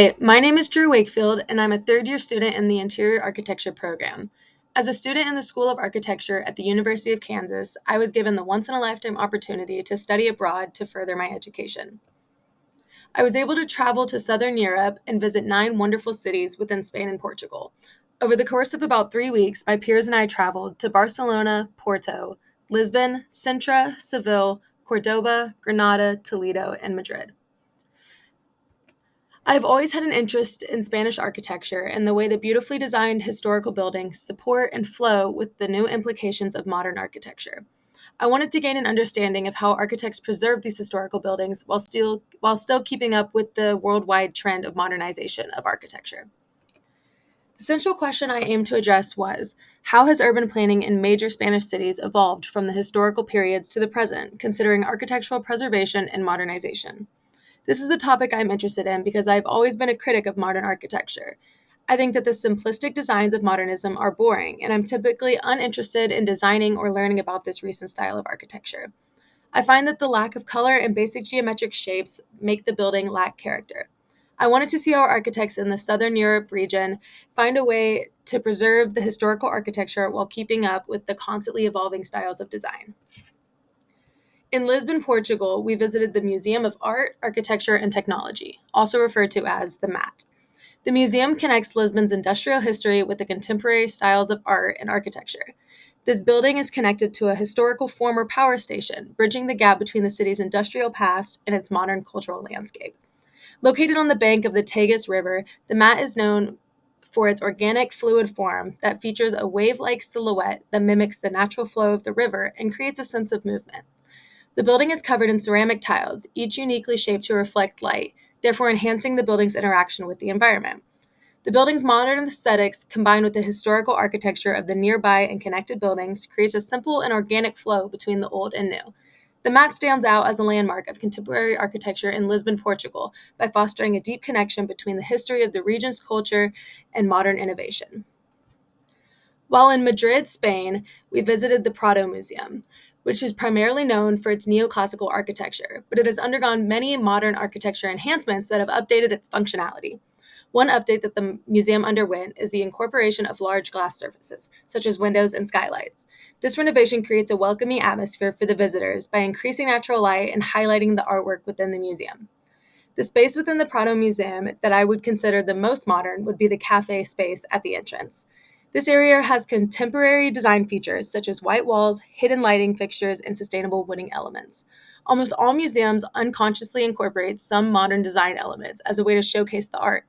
Hey, my name is Drew Wakefield, and I'm a third-year student in the Interior Architecture program. As a student in the School of Architecture at the University of Kansas, I was given the once-in-a-lifetime opportunity to study abroad to further my education. I was able to travel to Southern Europe and visit 9 wonderful cities within Spain and Portugal. Over the course of about 3 weeks, my peers and I traveled to Barcelona, Porto, Lisbon, Sintra, Seville, Cordoba, Granada, Toledo, and Madrid. I've always had an interest in Spanish architecture and the way that beautifully designed historical buildings support and flow with the new implications of modern architecture. I wanted to gain an understanding of how architects preserve these historical buildings while still keeping up with the worldwide trend of modernization of architecture. The central question I aimed to address was, how has urban planning in major Spanish cities evolved from the historical periods to the present, considering architectural preservation and modernization? This is a topic I'm interested in because I've always been a critic of modern architecture. I think that the simplistic designs of modernism are boring, and I'm typically uninterested in designing or learning about this recent style of architecture. I find that the lack of color and basic geometric shapes make the building lack character. I wanted to see how architects in the Southern Europe region find a way to preserve the historical architecture while keeping up with the constantly evolving styles of design. In Lisbon, Portugal, we visited the Museum of Art, Architecture, and Technology, also referred to as the MAT. The museum connects Lisbon's industrial history with the contemporary styles of art and architecture. This building is connected to a historical former power station, bridging the gap between the city's industrial past and its modern cultural landscape. Located on the bank of the Tagus River, the MAT is known for its organic fluid form that features a wave-like silhouette that mimics the natural flow of the river and creates a sense of movement. The building is covered in ceramic tiles, each uniquely shaped to reflect light, therefore enhancing the building's interaction with the environment. The building's modern aesthetics, combined with the historical architecture of the nearby and connected buildings, creates a simple and organic flow between the old and new. The MAT stands out as a landmark of contemporary architecture in Lisbon, Portugal, by fostering a deep connection between the history of the region's culture and modern innovation. While in Madrid, Spain, we visited the Prado Museum, which is primarily known for its neoclassical architecture, but it has undergone many modern architecture enhancements that have updated its functionality. One update that the museum underwent is the incorporation of large glass surfaces, such as windows and skylights. This renovation creates a welcoming atmosphere for the visitors by increasing natural light and highlighting the artwork within the museum. The space within the Prado Museum that I would consider the most modern would be the cafe space at the entrance. This area has contemporary design features such as white walls, hidden lighting fixtures, and sustainable wooden elements. Almost all museums unconsciously incorporate some modern design elements as a way to showcase the art.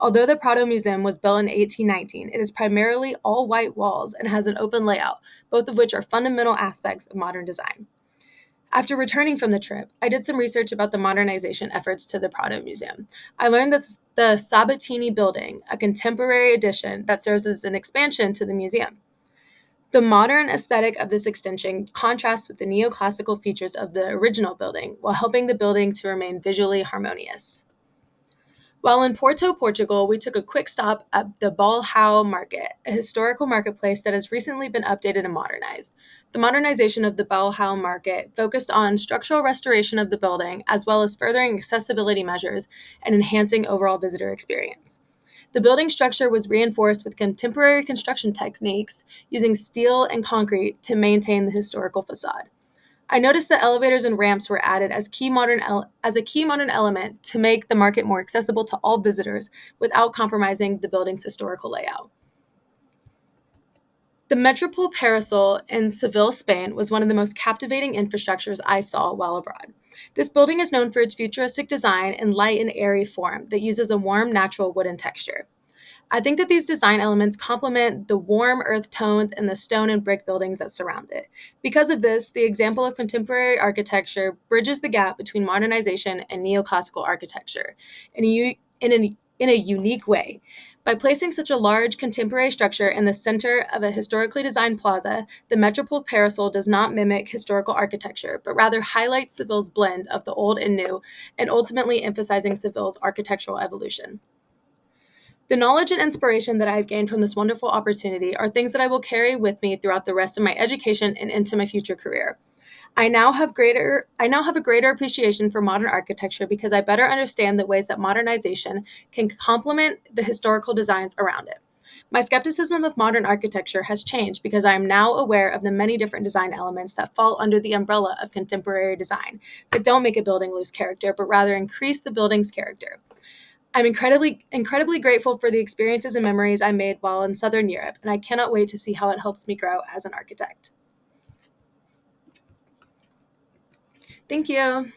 Although the Prado Museum was built in 1819, it is primarily all white walls and has an open layout, both of which are fundamental aspects of modern design. After returning from the trip, I did some research about the modernization efforts to the Prado Museum. I learned that the Sabatini building, a contemporary addition that serves as an expansion to the museum. The modern aesthetic of this extension contrasts with the neoclassical features of the original building, while helping the building to remain visually harmonious. While in Porto, Portugal, we took a quick stop at the Balhau Market, a historical marketplace that has recently been updated and modernized. The modernization of the Balhau Market focused on structural restoration of the building, as well as furthering accessibility measures and enhancing overall visitor experience. The building structure was reinforced with contemporary construction techniques using steel and concrete to maintain the historical facade. I noticed that elevators and ramps were added as a key modern element to make the market more accessible to all visitors without compromising the building's historical layout. The Metropole Parasol in Seville, Spain, was one of the most captivating infrastructures I saw while abroad. This building is known for its futuristic design and light and airy form that uses a warm, natural wooden texture. I think that these design elements complement the warm earth tones in the stone and brick buildings that surround it. Because of this, the example of contemporary architecture bridges the gap between modernization and neoclassical architecture in a unique way. By placing such a large contemporary structure in the center of a historically designed plaza, the Metropole Parasol does not mimic historical architecture, but rather highlights Seville's blend of the old and new, and ultimately emphasizing Seville's architectural evolution. The knowledge and inspiration that I've gained from this wonderful opportunity are things that I will carry with me throughout the rest of my education and into my future career. I now have a greater appreciation for modern architecture because I better understand the ways that modernization can complement the historical designs around it. My skepticism of modern architecture has changed because I am now aware of the many different design elements that fall under the umbrella of contemporary design that don't make a building lose character, but rather increase the building's character. I'm incredibly grateful for the experiences and memories I made while in Southern Europe, and I cannot wait to see how it helps me grow as an architect. Thank you.